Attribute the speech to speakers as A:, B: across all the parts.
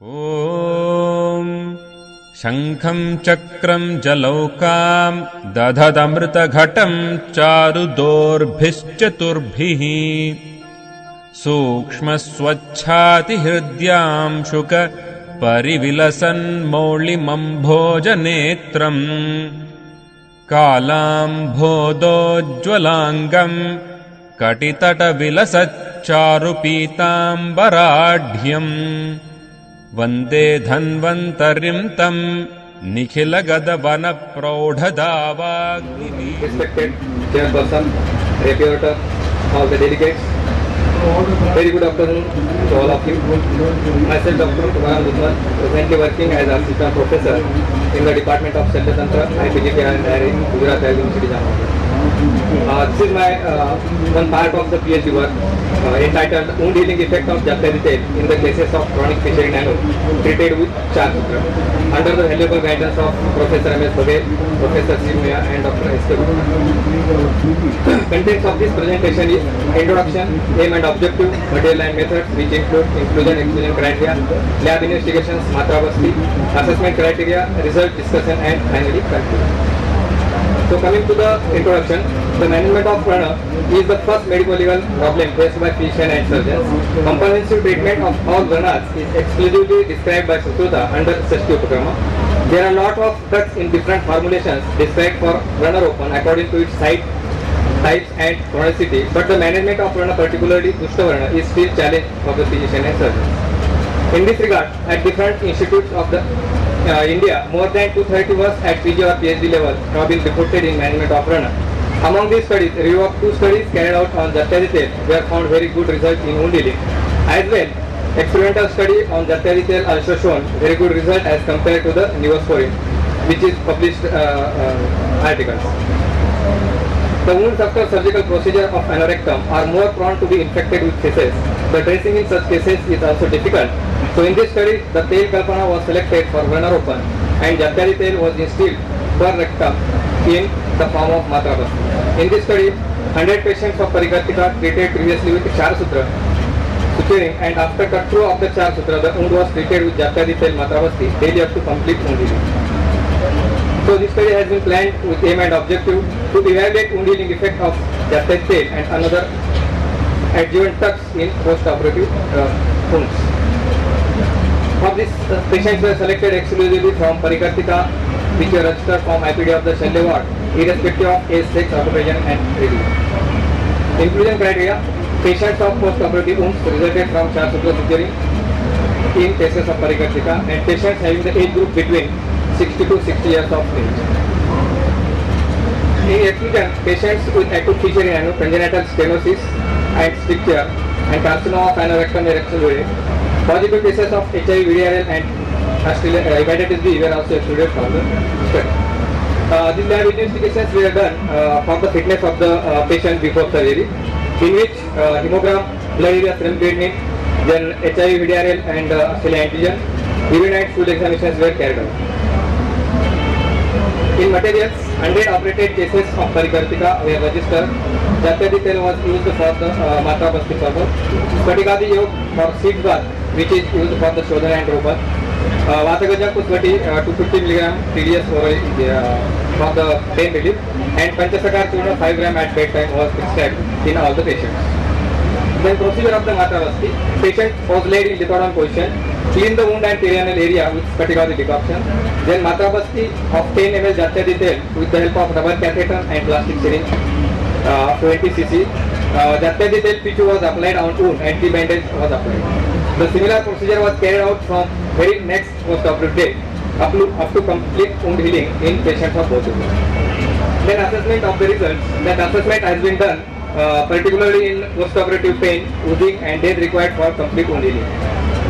A: ॐ शङ्खं चक्रं जलौकां दधदमृतघटं चारुदोर्भिश्चतुर्भिः सूक्ष्मस्वच्छातिहृद्यां शुक परिविलसन्मौळिमम्भोजनेत्रम् कालाम्भोदोज्ज्वलाङ्गं कटितटविलसच्चारुपीताम्बराढ्यम् वन्दे धन्वन्तरिं तं निखिलगदवनप्रौढदावाग्निवीरम्।
B: Respected chairperson, reporter, all the delegates, very good afternoon to all of you. Myself, Dr. Kumar Dusman, presently working as assistant professor in the Department of Cell Tantra, IPGP and in Gujarat University, Jamnagar. This is my one part of the PhD work entitled Wound Healing Effect of Japtaditail in the cases of chronic fissuring nano treated with Char Sutra under the valuable guidance of Professor M.S. Bhagel, Professor Simya and Dr. S.K. Contents of this presentation is introduction, aim and objective, material and methods which include inclusion-exclusion criteria, lab investigations, Matra Basti, assessment criteria, result discussion and finally conclusion. So coming to the introduction, the management of prana is the first medico-legal problem faced by physicians and surgeons. Comprehensive treatment of all pranas is exclusively described by Sushruta under Sashti Upakrama. There are a lot of drugs in different formulations described for prana ropan according to its site, types and chronicity, but the management of prana, particularly Dushtavarna, is still challenge for the physician and surgeons. In this regard, at different institutes of the India, more than 230 was at PG or PhD level have been reported in management of prana. Among these studies, review of 2 studies carried out on Japtaditail were found very good results in wound healing. As well, experimental study on Japtaditail also shown very good result as compared to the Neosporin, which is published articles. The wounds after surgical procedure of aneurysm are more prone to be infected with feces. The dressing in such cases is also difficult. So in this study, the tail kalpana was selected for runner open and Japtaditail was instilled per rectum in the form of Matra Basti. In this study, 100 patients of Parikartika treated previously with Char Sutra suturing, and after cut through of the Char Sutra, the wound was treated with Japtaditail Matra Basti daily up to complete wound healing. So this study has been planned with aim and objective to evaluate wound healing effect of Japtaditail and another adjuvant tucks in post-operative wounds. Of these patients were selected exclusively from Parikartika, which were registered from IPD of the Shalya ward, irrespective of age, sex, occupation and religion. Inclusion criteria: patients of post-operative wounds resulted from Char Sutra suturing in cases of Parikartika and patients having the age group between 60 to 60 years of age. In exclusion, patients with acute fissuring nano, congenital stenosis and stricture and carcinoma of aneurysm erectile, positive cases of HIV, VDRL and hepatitis B were also excluded from the study. These lab investigations were done for the fitness of the patient before surgery, in which hemogram, blood urea, serum creatinine, then HIV, VDRL and antigen, urine and stool examinations were carried out. In materials, 100 operated cases of Parikartika were registered. Japtaditail was used for the Matra Basti purpose. Spatikadi Yog for seed bath, which is used for the Shodhana and Ropan. Vatagajam Kusvati 250 mg TDS for the pain relief, and Panchasakar Churna 5 g at bedtime was prescribed in all the patients. Then procedure of the Matra Basti: patient was laid in lithodown position, clean the wound and perineal area with Spatikadi decoction. Then Matra Basti of 10 ml Japtaditail with the help of rubber catheter and plastic syringe 20 cc. Japtaditail P2 was applied on wound and T-bandage was applied. The similar procedure was carried out from very next post-operative day up to complete wound healing in patients of both wounds. Then assessment of the results. That assessment has been done particularly in post-operative pain, oozing and days required for complete wound healing.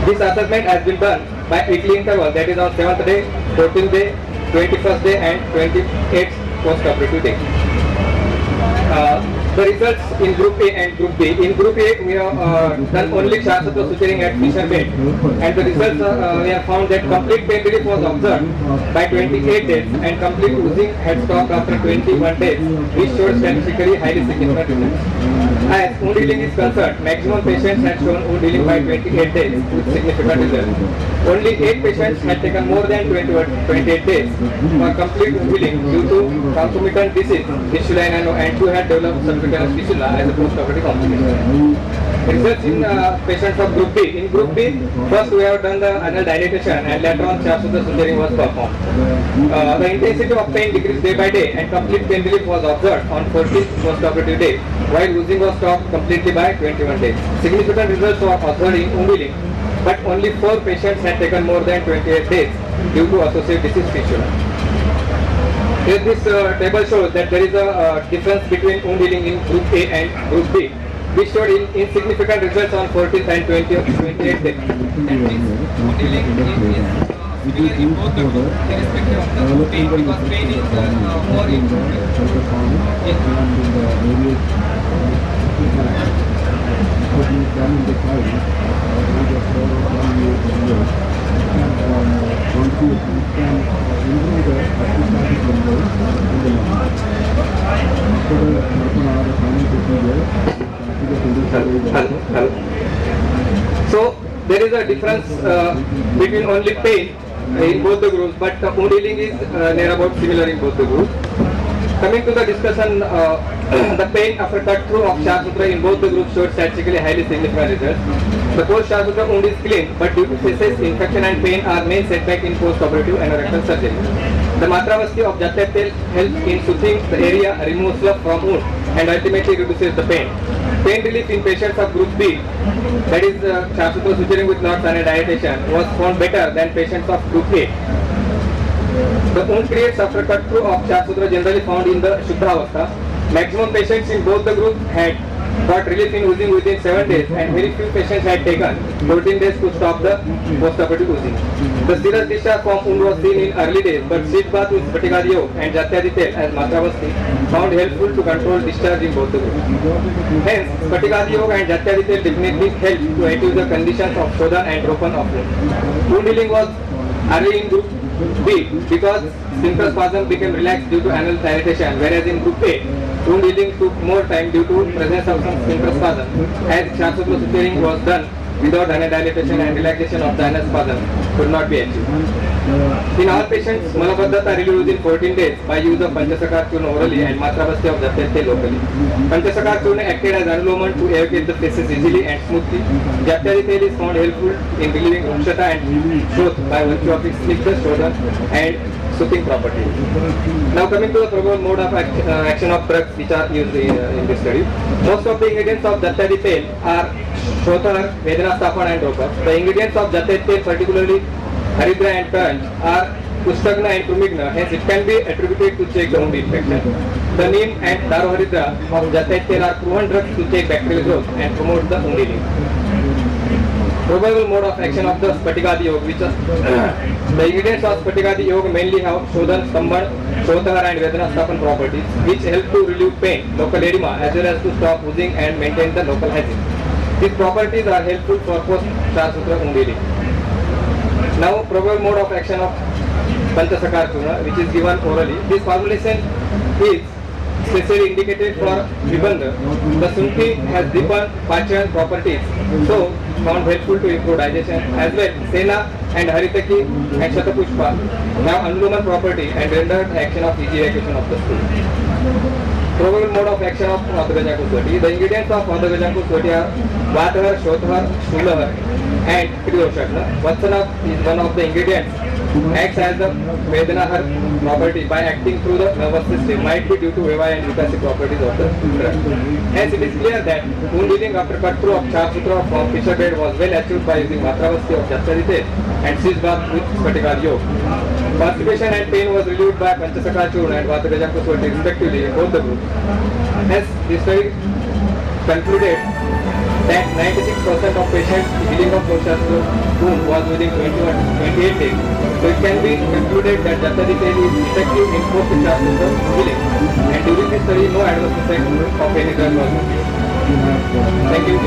B: This assessment has been done by weekly interval, that is on 7th day, 14th day, 21st day and 28th post-operative day. The results in Group A and Group B. In Group A, we have done only Char Sutra suturing at Fisher bed, and the results we have found that complete pain relief was observed by 28 days and complete oozing had stopped after 21 days, which showed statistically highly significant results. As wound healing is concerned, maximum patients had shown wound healing by 28 days with significant results. Only 8 patients had taken more than 28 days for complete wound healing due to concomitant disease, fistula in ano, and 2 had developed subcutaneous fistula as a post-operative complication. Results in patients of Group B. In Group B, first we have done the anal dilatation and later on Charles-Sutra suturing was performed. The intensity of pain decreased day by day and complete pain relief was observed on 14th post-operative day, while oozing was stopped completely by 21 days. Significant results were observed in wound healing, but only 4 patients had taken more than 28 days due to associated disease fistula. Here this table shows that there is a difference between wound healing in Group A and Group B. We showed insignificant results on 14th and 28th day. And this wound healing is similar in both the groups, irrespective of the pain, because pain is more in So there is a difference between only pain in both the groups, but the wound healing is near about similar in both the groups. Coming to the discussion, the pain after cut through of Charles-Sutra in both the groups showed statistically highly significant results. The post-Charles-Sutra wound is clean, but due to feces, infection and pain are main setback in post-operative anorectal surgery. The Matravasti of Jatyat Tel helps in soothing the area, removes slough from wound and ultimately reduces the pain. Pain relief in patients of Group B, that is Charles-Sutra suturing with knots and dilatation, was found better than patients of Group A. The wound creates after cut through of Charles-Sutra generally found in the Shuddha Avastha. Maximum patients in both the groups had got relief in oozing within 7 days and very few patients had taken 14 days to stop the post-operative oozing. The serous discharge from wound was seen in early days, but sheet bath with Spatikadi Yoga and Jatyadi Tel as Matravasti found helpful to control discharge in both the groups. Hence, Spatikadi Yoga and Jatyadi Tel definitely helped to reduce the conditions of Shodhan and Dropan of wound. Wound healing was early in Group B because sphincter spasm became relaxed due to anal dilatation, whereas in Group A, wound healing took more time due to presence of some sphincter spasm, as Charles-Sutra suturing was done without anal dilatation and relaxation of the anal spasm could not be achieved. In all patients, Malabaddhata relieved within 14 days by use of Panchasakar Churna orally and Matravasti of Jatyat Tel locally. Panchasakar Churna acted as anulomant to evacuate the feces easily and smoothly. Jatyadi Tel is found helpful in relieving Rukshata and Shroth by virtue of its snigdha, Shodhan and soothing property. Now coming to the probable mode of action of drugs which are used in this study. Most of the ingredients of Jatyadi Tel are Shrothar, Vedanasthapan and Dropa. The ingredients of Jatyadi Tel, particularly Haridra and Tanj, are Kushtagna and Prumigna, hence it can be attributed to check the wound infection. The Neem and Daru Haridra of Jatyadi Tel are proven drugs to check bacterial growth and promote the wound healing. Probable mode of action of the Spatikadi Yoga, which the ingredients of Spatikadi Yoga mainly have Shodhan, Stambhan, Shrothar and Vedanasthapan properties, which help to relieve pain, local edema, as well as to stop oozing and maintain the local hygiene. These properties are helpful for post-Charles-Sutra wound healing. Now, probable mode of action of Panchasakar Churna, which is given orally. This formulation is specially indicated for Vibandha. The Sunti has Dipan, Pachan properties, so found helpful to improve digestion. As well, Sena and Haritaki and Shatapushpa have Anuluman property and render the action of easy evacuation of the stool. Probable mode of action of Madhagajankuswati. The ingredients of Madhagajankuswati are Vathar, Shrothar, Shulahar and Kriyoshadna. Vatsana is one of the ingredients, acts as the Vedanahar property by acting through the nervous system, might be due to Veva and Vikasi properties of the drug. Hence it is clear that wound healing after cut through of Charles-Sutra from Fisher bed was well achieved by using Matravasti of Jatyadi Tel and sheet bath with Spatikadi Yoga. Constipation and pain was relieved by Panchasakar Churna and Vathagajankuswati respectively in both the groups. Hence, this study concluded that 96% of patients healing of post-Charles-Sutra wound was within 28 days. So it can be concluded that Jatyadi Tel is effective in post-Charles-Sutra healing. And during this study, no adverse effect of any drug was noticed. Thank you.